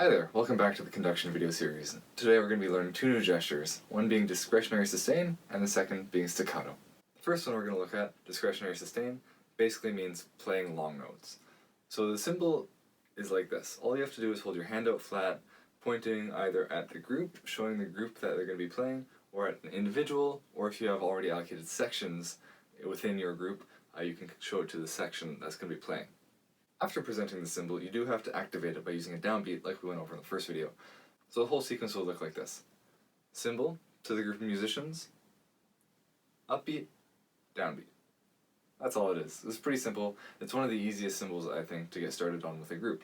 Hi there, welcome back to the Conduction video series. Today we're going to be learning two new gestures, one being discretionary sustain and the second being staccato. The first one we're going to look at, discretionary sustain, basically means playing long notes. So the symbol is like this. All you have to do is hold your hand out flat, pointing either at the group, showing the group that they're going to be playing, or at an individual, or if you have already allocated sections within your group, you can show it to the section that's going to be playing. After presenting the symbol, you do have to activate it by using a downbeat like we went over in the first video. So the whole sequence will look like this. Symbol to the group of musicians, upbeat, downbeat. That's all it is. It's pretty simple. It's one of the easiest symbols, I think, to get started on with a group.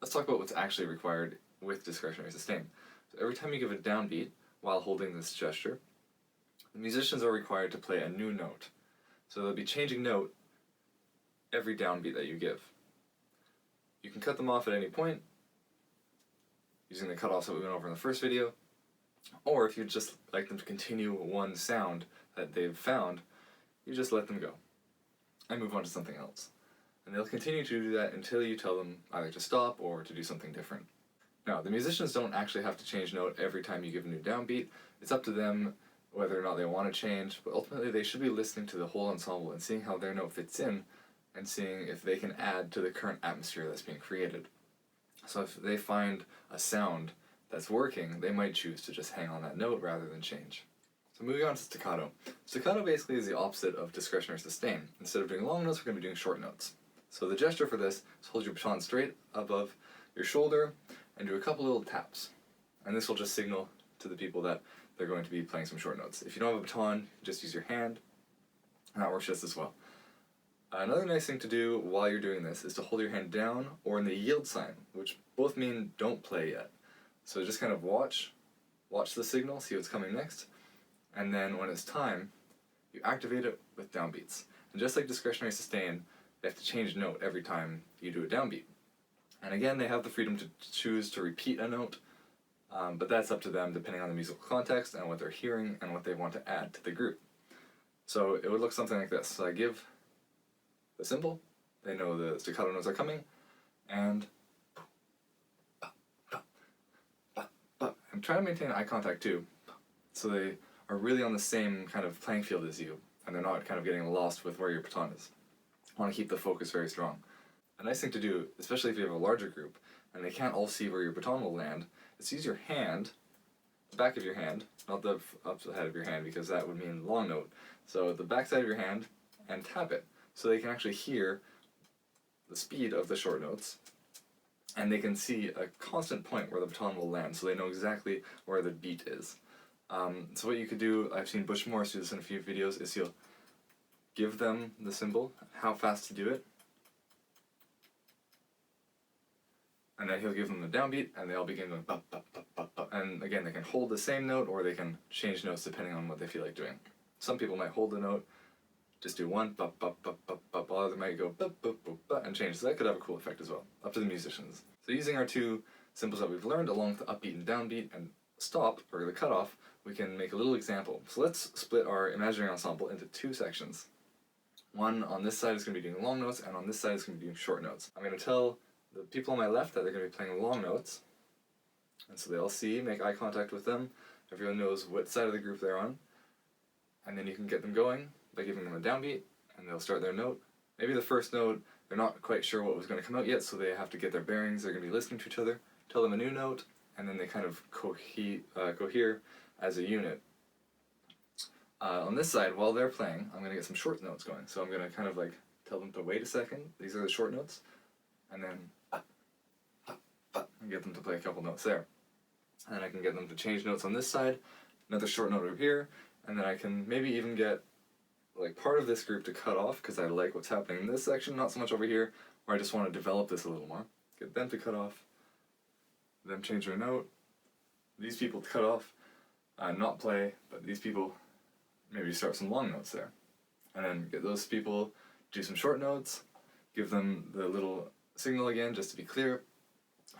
Let's talk about what's actually required with discretionary sustain. So every time you give a downbeat while holding this gesture, the musicians are required to play a new note. So they'll be changing note every downbeat that you give. You can cut them off at any point using the cutoffs that we went over in the first video, or if you'd just like them to continue one sound that they've found, you just let them go and move on to something else. And they'll continue to do that until you tell them either to stop or to do something different. Now, the musicians don't actually have to change note every time you give a new downbeat. It's up to them whether or not they want to change, but ultimately they should be listening to the whole ensemble and seeing how their note fits in and seeing if they can add to the current atmosphere that's being created. So if they find a sound that's working, they might choose to just hang on that note rather than change. So moving on to staccato. Staccato basically is the opposite of discretionary sustain. Instead of doing long notes, we're going to be doing short notes. So the gesture for this is hold your baton straight above your shoulder and do a couple little taps. And this will just signal to the people that they're going to be playing some short notes. If you don't have a baton, just use your hand, and that works just as well. Another nice thing to do while you're doing this is to hold your hand down or in the yield sign, which both mean don't play yet. So just kind of watch the signal, see what's coming next, and then when it's time, you activate it with downbeats. And just like discretionary sustain, they have to change note every time you do a downbeat. And again, they have the freedom to choose to repeat a note, but that's up to them depending on the musical context and what they're hearing and what they want to add to the group. So it would look something like this. So I give the symbol, they know the staccato notes are coming, and I'm trying to maintain eye contact too, so they are really on the same kind of playing field as you, and they're not kind of getting lost with where your baton is. I want to keep the focus very strong. A nice thing to do, especially if you have a larger group, and they can't all see where your baton will land, is use your hand, the back of your hand, not the up the head of your hand because that would mean long note, so the back side of your hand, and tap it. So they can actually hear the speed of the short notes, and they can see a constant point where the baton will land, so they know exactly where the beat is. So what you could do, I've seen Bush Morris do this in a few videos, is he'll give them the symbol, how fast to do it, and then he'll give them the downbeat, and they all begin going bop, bop, bop, bop, bop. And again, they can hold the same note, or they can change notes depending on what they feel like doing. Some people might hold the note, just do one, bop, bop, bop, bop, bop, while others might go bop, bop, bop, bop, and change. So that could have a cool effect as well, up to the musicians. So using our two symbols that we've learned, along with the upbeat and downbeat and stop, or the cutoff, we can make a little example. So let's split our imaginary ensemble into two sections. One on this side is going to be doing long notes, and on this side is going to be doing short notes. I'm going to tell the people on my left that they're going to be playing long notes, and so they all see, make eye contact with them, everyone knows what side of the group they're on, and then you can get them going by giving them a downbeat, and they'll start their note. Maybe the first note, they're not quite sure what was going to come out yet, so they have to get their bearings, they're going to be listening to each other, tell them a new note, and then they kind of cohere as a unit. On this side, while they're playing, I'm going to get some short notes going. So I'm going to kind of like tell them to wait a second, these are the short notes, and then and get them to play a couple notes there. And then I can get them to change notes on this side, another short note over here, and then I can maybe even get like part of this group to cut off because I like what's happening in this section, not so much over here, where I just want to develop this a little more. Get them to cut off, them change their note, these people to cut off, not play, but these people maybe start some long notes there. And then get those people do some short notes, give them the little signal again just to be clear.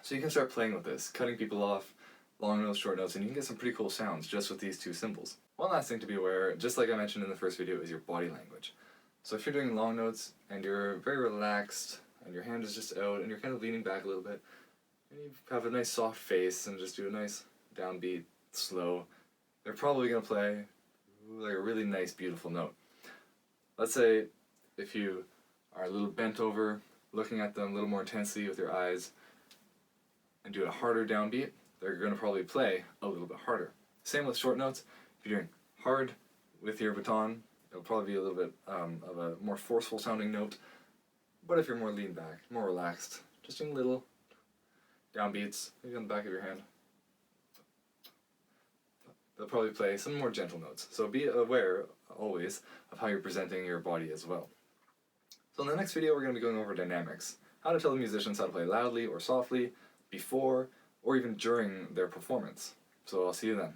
So you can start playing with this, cutting people off, long notes, short notes, and you can get some pretty cool sounds just with these two symbols. One last thing to be aware, just like I mentioned in the first video, is your body language. So if you're doing long notes and you're very relaxed and your hand is just out and you're kind of leaning back a little bit, and you have a nice soft face and just do a nice downbeat, slow, they're probably going to play like a really nice, beautiful note. Let's say if you are a little bent over, looking at them a little more intensely with your eyes, and do a harder downbeat, they're going to probably play a little bit harder. Same with short notes. If you're doing hard with your baton, it'll probably be a little bit of a more forceful sounding note. But if you're more lean back, more relaxed, just doing little downbeats, maybe on the back of your hand, they'll probably play some more gentle notes. So be aware, always, of how you're presenting your body as well. So in the next video, we're going to be going over dynamics. How to tell the musicians how to play loudly or softly, before, or even during their performance. So I'll see you then.